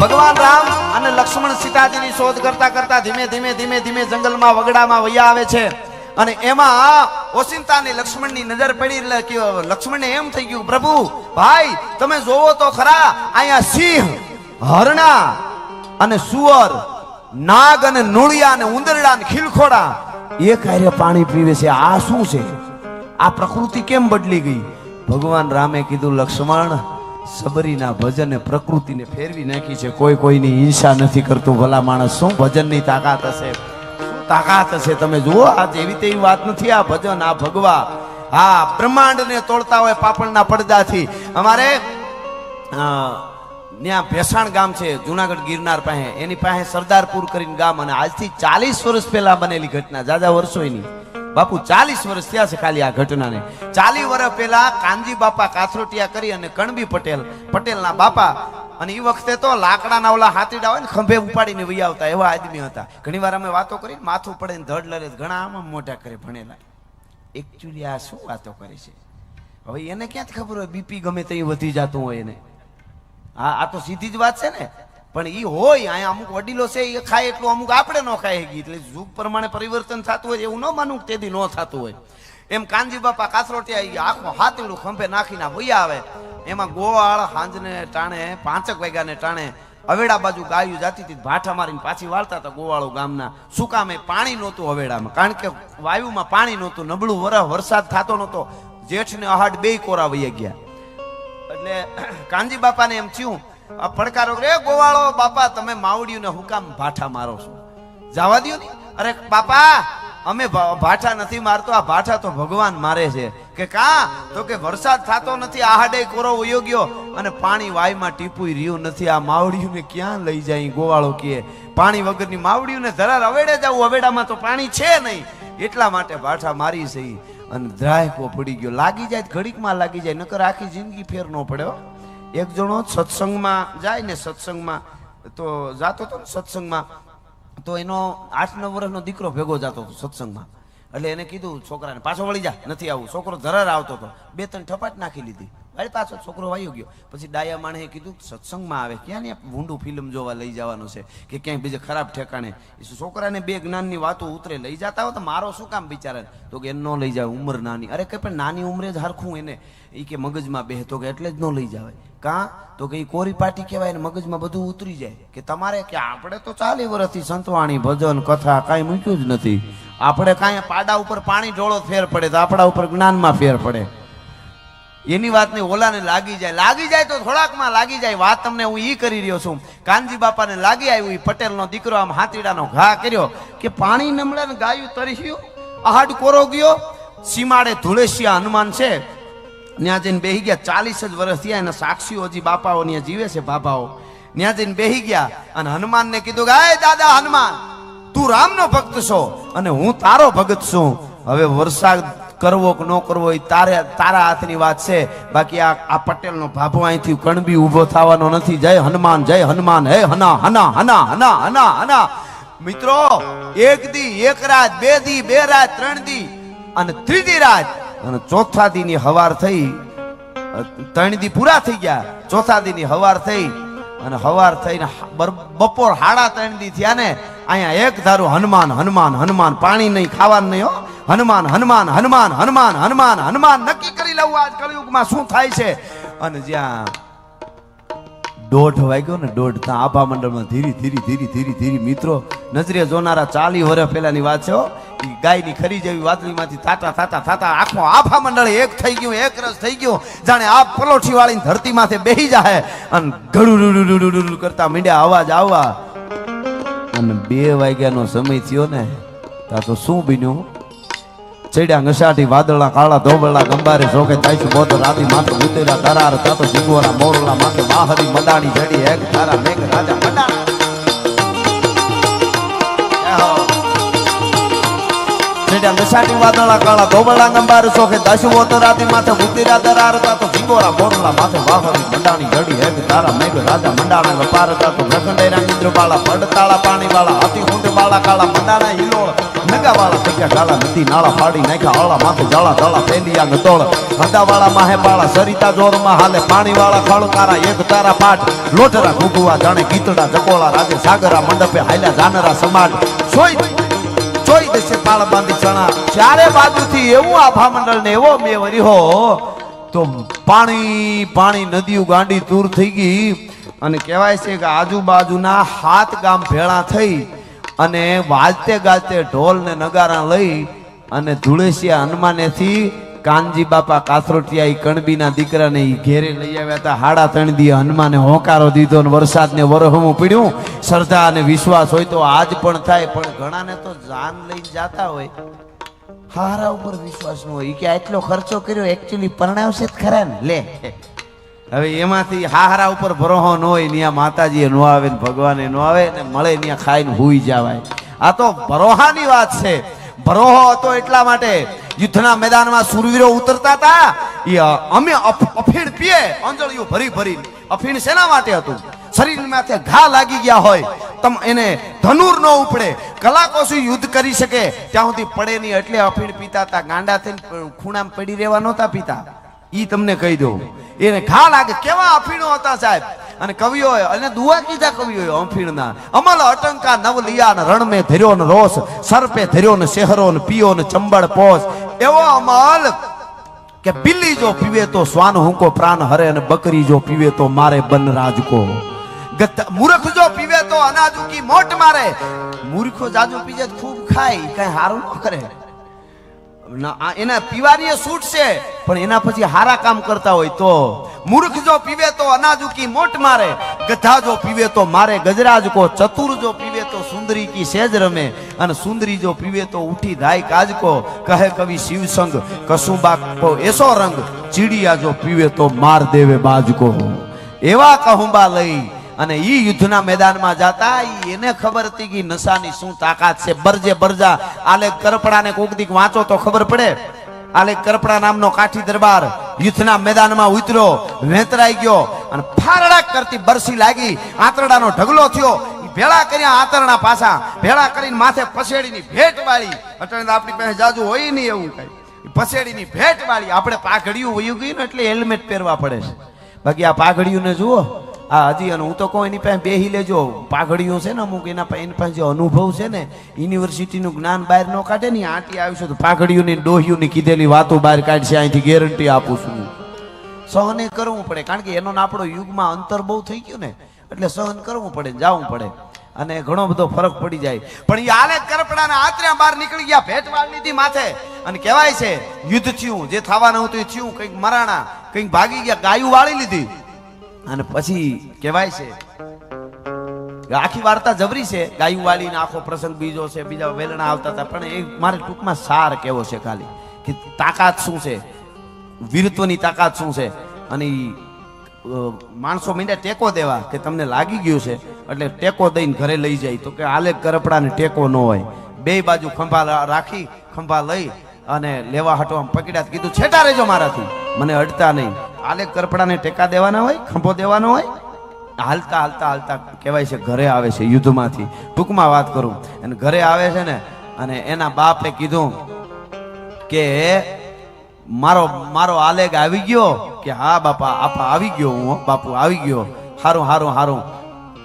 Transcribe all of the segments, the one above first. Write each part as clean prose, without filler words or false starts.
ભગવાન રામ અને લક્ષ્મણ સીતાજીની શોધ કરતા કરતા ધીમે ધીમે ધીમે ધીમે જંગલમાં વગડામાં વયા આવે છે અને એમાં ઓસિંતાની લક્ષ્મણની નજર પડી એટલે કે લક્ષ્મણને એમ થઈ ગયું પ્રભુ ભાઈ તમે જોવો તો ખરા અહીંયા સિંહ હરણા અને સુઅર નાગ અને નોળિયા અને ઉંદરડા અને ખીલખોડા એ કાર્ય પાણી પીવે છે આ શું છે આ પ્રકૃતિ કેમ બદલી ગઈ ભગવાન રામે કીધું લક્ષ્મણ સબરીના ભજને પ્રકૃતિને ફેરવી નાખી છે કોઈ કોઈની હિંસા નથી કરતું ભલા માણસ શું ભજનની તાકાત હશે તાકાત હશે તમે જુઓ આ જેવી તેવી વાત નથી આ ભજન આ ભગવા હા બ્રહ્માંડને તોડતા હોય પાપણના પડદાથી અમારે ત્યાં ભેસાણ ગામ છે જુનાગઢ ગિરનાર પાસે એની પાસે સરદારપુર કરીને ગામ અને આજથી 40 વર્ષ પહેલા બનેલી ઘટના જાજા વર્ષોની બાપુ 40 વર્ષ થયા છે ખાલી આ ઘટનાને 40 વર્ષ પહેલા કાનજી બાપા કાથરોટિયા કરી અને કણબી પટેલના બાપા અને એ વખતે તો લાકડાના ઓલા હાથીડા હોય ને ખંભે ઉપાડીને વહી આવતા એવા આદમી હતા ઘણી વાર અમે વાતો કરી માથું પડે ને ધડ લડે ઘણા આમાં મોટા કરે ભણેલા એકચ્યુઅલી આ શું વાતો કરે છે હવે એને ક્યાંથી ખબર હોય બીપી ગમે તે વધી જતું હોય એને આ તો સીધી જ વાત છે ને પણ ઈ હોય અહીંયા અમુક વડીલો છે એ ખાય એટલું અમુક આપણે ન ખાય એટલે યુગ પ્રમાણે પરિવર્તન થતું હોય એવું ન માનવું તેથી ન થતું હોય એમ કાનજી બાપા કાથરોટિયા આખો હાથીડું ખંભે નાખીને વૈયા આવે એમાં ગોવાળ હાંજને ટાણે 5 વાગ્યાને ટાણે અવેડા બાજુ ગાયું જાતી હતી ભાઠા મારીને પાછી વાળતા હતા ગોવાળો ગામના શું કામે પાણી નહોતું અવેડામાં કારણ કે વાયુમાં પાણી નહોતું નબળું વરસાદ થતો નહોતો જેઠ ને અહાડ બે કોરા વૈયા ગયા એટલે કાનજી બાપાને એમ થયું આ પડકારો રે ગોવાળો બાપા તમે માવડિયું ને હુકામ ભાઠા મારો છો જવા દો ને અરે બાપા અમે ભાઠા નથી મારતો આ ભાઠા તો ભગવાન મારે છે કે કા તો કે વરસાદ થતો નથી આહાડે કોરો વયો ગયો અને પાણી વાયમાં ટીપુય રહ્યું નથી આ માવડિયું ને ક્યાં લઈ જાય ગોવાળો કે પાણી વગરની માવડિયું ને ધરાર અવેડે જવું અવેડામાં તો પાણી છે નહીં એટલા માટે ભાઠા મારી છે અને દ્રાયકો પડી ગયો લાગી જાય ઘડીકમાં લાગી જાય નકર આખી જિંદગી ફેર ન પડ્યો એક જણો સત્સંગમાં જાય ને સત્સંગમાં તો જાતો હતો ને સત્સંગમાં તો એનો 8-9 વર્ષનો દીકરો ભેગો જતો હતો સત્સંગમાં એટલે એને કીધું છોકરાને પાછો વળી જા નથી આવું છોકરો ધરાર આવતો હતો 2-3 ઠપાટ નાખી લીધી વાળી પાછો છોકરો વાયો ગયો પછી ડાયા માણસે કીધું સત્સંગમાં આવે ક્યાં ને ભૂંડું ફિલ્મ જોવા લઈ જવાનું છે કે ક્યાંય બીજે ખરાબ ઠેકાણે છોકરાને 2 જ્ઞાનની વાતો ઉતરે લઈ જતા હોય તો મારો શું કામ બિચારા તો કે ન લઈ જાવ ઉંમર નાની અરે કે પણ નાની ઉંમરે જ હરખું એને એ કે મગજમાં બેહતો કે એટલે જ ન લઈ જાવે કાં તો કે કોરી પાટી કહેવાય ને મગજમાં બધું ઉતરી જાય કે તમારે કે આપણે તો 40 વર્ષથી સંતવાણી ભજન કથા કાંઈ મૂક્યું જ નથી આપણે કાંઈ પાડા ઉપર પાણી ઢોળો ફેર પડે તો આપણા ઉપર જ્ઞાનમાં ફેર પડે એની વાત ને ઓલાને લાગી જાય તો થોડાકમાં લાગી જાય વાત તમને હું ઈ કરી રહ્યો છું કાનજી બાપાને લાગી આવ્યું પટેલનો દીકરો આમ હાથીડાનો ઘા કર્યો કે પાણી નમળે ને ગાયું તરસ્યું આહાડ કોરો ગયો સીમાડે ધુળેશિયા હનુમાન છે ત્યાં જઈને બેહી ગયા 40 જ વર્ષ થયા એના સાક્ષીઓ હજી બાપાઓ ત્યાં જીવે છે બાબાઓ ત્યાં જઈને બેહી ગયા અને હનુમાનને કીધું કે હે દાદા હનુમાન તું રામનો ભક્ત છો અને હું તારો ભગત છું હવે વરસાદ કરવો કે ન કરવો એ તારા હાથની વાત છે બાકી આ પટેલનો ભાભો અહીંથી કણબી ઊભો થવાનો નથી જય હનુમાન હે હના હના હના હના હના હના મિત્રો એક દી એક રાત 2 દી 2 રાત 3 દી અને ત્રીજી રાત અને ચોથા દી ની હવાર થઈ 3 દી પૂરા થઈ ગયા ચોથા દી ની હવાર થઈ અને હવાર થઈને બપોર 3:30 દી થયા ને અહીંયા એક ધારું હનુમાન હનુમાન હનુમાન પાણી નહીં ખાવાનું નહીં હો હનુમાન હનુમાન હનુમાન હનુમાન હનુમાન હનુમાન નક્કી કરી લઉં આજ કળિયુગમાં શું થાય છે અને જ્યાં 1:30 વાગ્યો ને 1:30 ત્યાં આભા મંડળમાં ધીરી મિત્રો નજરે જોનારા 40 વર્ષ પહેલાની વાત છે ગાયની ખરી જેવી વાદળીમાંથી થાતા આખો આભા મંડળ એક થઈ ગયું એક રસ થઈ ગયું જાણે આ પલોઠી વાળીને ધરતી માથે બેહી જાય અને ગડું કરતા મીંડ્યા અવાજ આવવા અને 2 વાગ્યાનો સમય થયો ને તા તો શું બન્યું ચડ્યા ઘસાટી વાદળા કાળા ધોબળા ગંબારે શોકે થાય છે બોતો રાતી માથે ઉતેલા દરાર તાતો જીગોરા મોરલા માથે માહરી મડાણી જડી એક તારા મેઘ રાજા મડાણા ચડ્યા ઘસાટી વાદળા કાળા ધોબળા ગંબારે શોકે દાશુ બોતો રાતી માથે ઉતેલા દરાર તાતો કંદોરા બોરલા માથે વાહરી મંડાણી જડી હેગ તારા મેઘ રાજા મંડાણા પારતા તો ભખંડેરા ઇન્દ્ર બાળા પડતાળા પાણી વાળા હાથી હુંડ બાળા કાળા મંડાણા હિલોળ નગા વાળા થઈ ગયા કાળા નદી નાળા પાડી નાખ્યા આળા માથે જાળા જાળા ફેલિયા ગતોળ હંડા વાળા માહે બાળા સરિતા જોરમાં હાલે પાણી વાળા ખાળુકારા એક તારા પાટ લોટરા ઘૂઘવા જાણે ગીતડા જકોળા રાજે સાગરા મંડપે હાલ્યા જાનરા સમાટ જોઈ દેશે પાળ બાંધી ચણા ચારે બાજુથી એવું આભા મંડળ ને એવો મેં વર્યો તો પાણી પાણી નદીઓ ગાંડી દૂર થઈ ગઈ અને કહેવાય છે કે આજુબાજુના 7 ગામ ભેળા થઈ અને વાજતે ગાજતે ઢોલ ને નગારા લઈ અને ધુળેસિયા હનુમાનેથી કાનજી બાપા કાથરોટિયા ઈ કણબીના દીકરાને ઈ ઘેરે લઈ આવ્યા હતા 3.5 દી હનુમાને હોકારો દીધો ને વરસાદને વરહમું પીડ્યું શ્રદ્ધા અને વિશ્વાસ હોય તો આજ પણ થાય પણ ઘણાને તો જાન લઈને જાતા હોય હારા ઉપર વિશ્વાસ ન હોય ઈ કે આટલો ખર્ચો કર્યો એકચ્યુઅલી પરણાવશે જ ખરા ને લે હવે એમાંથી હારા ઉપર ભરોહો ન હોય ત્યાં માતાજી ન આવે ને ભગવાને ન આવે ને મળે ત્યાં ખાઈને હુઈ જવાય આ તો ભરોહાની વાત છે ભરોહો હતો એટલા માટે યુદ્ધના મેદાનમાં સુરવીરો ઉતરતા હતા અમે અફીણ પીએ અંજળીઓ ભરી ભરી અફીણ શેના માટે હતું શરીર માથે ઘા લાગી ગયા હોય તમ એને ધનુર ન ઉપડે કલાકો સુધી યુદ્ધ કરી શકે ત્યાં સુધી પડે નહીં એટલે અફીણ પીતા હતા ગાંડા થઈને ખૂણામાં પડી રહેવા નહોતા પીતા ઈ તમને કહી દઉં એને ઘા લાગે કેવા અફીણો હતા સાહેબ અને કવિઓ અને દુઆ કીધા કવિઓ અફીણના અમલ અટંકા નવ લિયા ને રણ મેં ધર્યો ને રોષ સરપે ધર્યો ને શહેરો ને પીયો ને ચંબળ પોસ એવો અમલ કે બિલ્લી જો પીવે તો શ્વાન હુંકો પ્રાણ હરે અને બકરી જો પીવે તો મારે બન રાજકો મૂર્ખ જો પીવે તો અનાજુ કી મોટ મારે મૂર્ખો જાજુ પીજે ખૂબ ખાય કઈ હારું ન કરે એના પીવાની છૂટ છે પણ એના પછી હારા કામ કરતા હોય તો મૂર્ખ જો પીવે તો અનાજુ કી મોટ મારે ગધા જો પીવે તો મારે ગજરાજ કો ચતુર જો પીવે તો સુંદરી કી સેજ રમે અને સુંદરી જો પીવે તો ઉઠી ધાય કાજકો કહે કવિ શિવસંગ કસુંબા કો એસો રંગ ચીડિયા જો પીવે તો માર દેવે બાજકો એવા કહુંબા લઈ અને ઈ યુદ્ધના મેદાનમાં જાતા એને ખબર હતી કે નશાની શું તાકાત છે બરજે બરજા આલેખ કરપડાને કોક દીક વાંચો તો ખબર પડે આલેખ કરપડા નામનો કાઠી દરબાર યુદ્ધના મેદાનમાં ઉતર્યો વેતરાઈ ગયો અને ફારડા કરતી બરસી લાગી આંતરડાનો ઢગલો થયો ભેળા કર્યા આંતરડા પાછા ભેળા કરીને માથે પસેડીની ભેટ વાળી અટણે આપણી પાસે જાજુ હોય નહીં એવું કઈ પસેડીની ભેટ વાળી આપણે પાઘડિયું વયું ગયું ને એટલે હેલ્મેટ પહેરવા પડે છે બાકી આ પાઘડિયું ને જુઓ આ હજી અને હું તો કહું એની પાસે બેહી લેજો પાઘડીઓ છે ને અમુક એની પાસે જે અનુભવ છે ને યુનિવર્સિટીનું જ્ઞાન બહાર ન કાઢે ને આંટી આવશે તો પાઘડીઓની ડોહીઓની કીધેલી વાતો બહાર કાઢશે અહીંથી ગેરંટી આપું છું સહન કરવું પડે કારણ કે એનો આપણો યુગમાં અંતર બહુ થઈ ગયું ને એટલે સહન કરવું પડે જવું પડે અને ઘણો બધો ફરક પડી જાય પણ એ આલે કરપડાના આત્ર્યા બહાર નીકળી ગયા ભેટ વાળી લીધી માથે અને કહેવાય છે યુદ્ધ થયું જે થવાનું હતું એ થયું કંઈક મરાણા કંઈક ભાગી ગયા ગાયું વાળી લીધી અને પછી કહેવાય છે આખી વાર્તા જબરી છે ગાયું વાળીને આખો પ્રસંગ બીજો છે બીજા વેલણા આવતા હતા પણ એ મારે ટૂંકમાં સાર કેવો છે ખાલી કે તાકાત શું છે વીરત્વની તાકાત શું છે અને માણસો મીંડે ટેકો દેવા કે તમને લાગી ગયું છે એટલે ટેકો દઈને ઘરે લઈ જાય તો કે આલે કરપડાને ટેકો ન હોય બે બાજુ ખંભા રાખી ખંભા લઈ અને લેવા હટવા પકડ્યા કીધું છેટા રહેજો મારાથી મને અડતા નહીં આલે કરપડાને ટેકા દેવાના હોય ખંભો દેવાનો હોય હાલતા હાલતા હાલતા કહેવાય છે ઘરે આવે છે યુદ્ધમાંથી ટૂંકમાં વાત કરું અને ઘરે આવે છે ને અને એના બાપે કીધું કે મારો આલેગ આવી ગયો કે હા બાપા આપા આવી ગયો હું બાપુ આવી ગયો હારું હારું હારું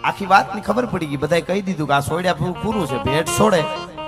આખી વાતની ખબર પડી ગઈ બધાએ કહી દીધું કે આ સોડ્યા પૂરું છે ભેટ છોડે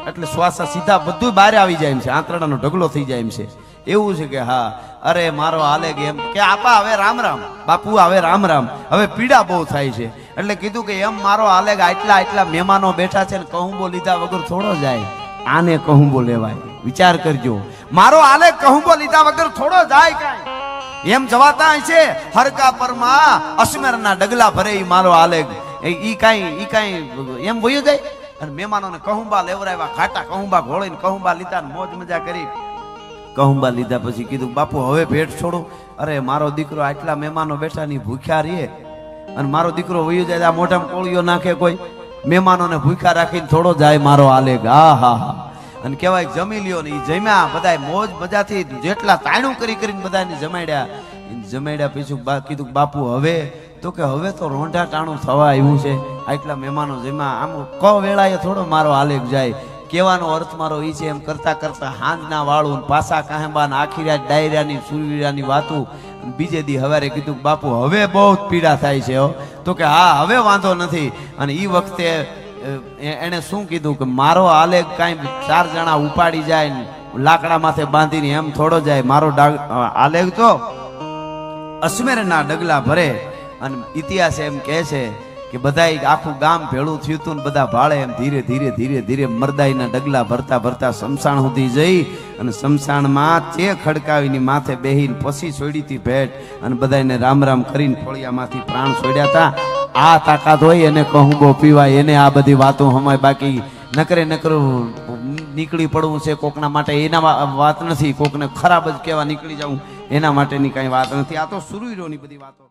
એટલે શ્વાસા સીધા બધું બહાર આવી જાય એમ છે આંતરડાનો ઢગલો થઈ જાય એમ છે એવું છે કે હા અરે મારો આલેગ એમ કે આપા હવે રામ રામ બાપુ હવે રામ રામ હવે પીડા બહુ થાય છે એટલે કીધું કે એમ મારો આલેગ આટલા મહેમાનો બેઠા છે ને કહુંબો લીધા વગર થોડો જાય આને કહુંબો લેવાય વિચાર કરજો મારો આલેગ કહુંબો લીધા વગર થોડો જાય કાંઈ એમ જવાતા છે હરકા પરમાં અસમેરના ડગલા ભરે ઈ મારો આલેગ ઈ કાંઈ એમ વયું જાય અને મહેમાનોને કહુંબા લેવરાવ્યા ખાટા કહુંબા ઘોળીને કહુંબા લીધા મોજ મજા કરી કહુંબા લીધા પછી કીધું બાપુ હવે ભેટ છોડો અરે મારો દીકરો આટલા મહેમાનો બેઠા ની ભૂખ્યા રહીએ અને મારો દીકરો વયો જાય આ મોઢામાં કોળીઓ નાખે કોઈ મહેમાનોને ભૂખ્યા રાખીને થોડો જાય મારો આલેગ હા હા હા અને કહેવાય જમી લ્યો ને એ જમ્યા બધા મોજ મજાથી જેટલા તાણું કરીને બધાને જમાડ્યા જમાડ્યા પછી કીધું બાપુ હવે તો કે હવે તો રોંઢા ટાણું થવા આવ્યું છે, આટલા મહેમાનો જેમાં આમ ક વેળાએ થોડો મારો આલેખ જાય. કહેવાનો અર્થ મારો એ છે એમ કરતા કરતા હાંજના વાળું પાસા કાહેબા આખી રાત ડાયરાની સુરવીરાની વાતું. બીજે દી હવારે કીધું બાપુ હવે બહુ પીડા થાય છે હો. તો કે હા હવે વાંધો નથી. અને એ વખતે એને શું કીધું કે મારો આલેખ કાંઈ 4 જણા ઉપાડી જાય ને લાકડા માથે બાંધીને એમ થોડો જાય, મારો આલેખ તો અસમેરના ડગલા ભરે. અને ઇતિહાસ એમ કહે છે કે બધાય આખું ગામ ભેળું થયું હતું ને બધા ભાળે એમ ધીરે ધીરે ધીરે ધીરે મરદાઈના ડગલા ભરતા ભરતા શમશાન સુધી જઈ અને શમશાનમાં ચે ખડકાવીની માથે બેહીને પછી છોડી હતી ભેટ અને બધાને રામ રામ કરીને ફળિયામાંથી પ્રાણ છોડ્યા હતા. આ તાકાત હોય એને કહુંબો પીવાય, એને આ બધી વાતો હમાય. બાકી નકરું નીકળી પડવું છે કોકના માટે એના વાત નથી, કોકને ખરાબ જ કહેવા નીકળી જવું એના માટેની કાંઈ વાત નથી. આ તો સુરવીરોની બધી વાતો.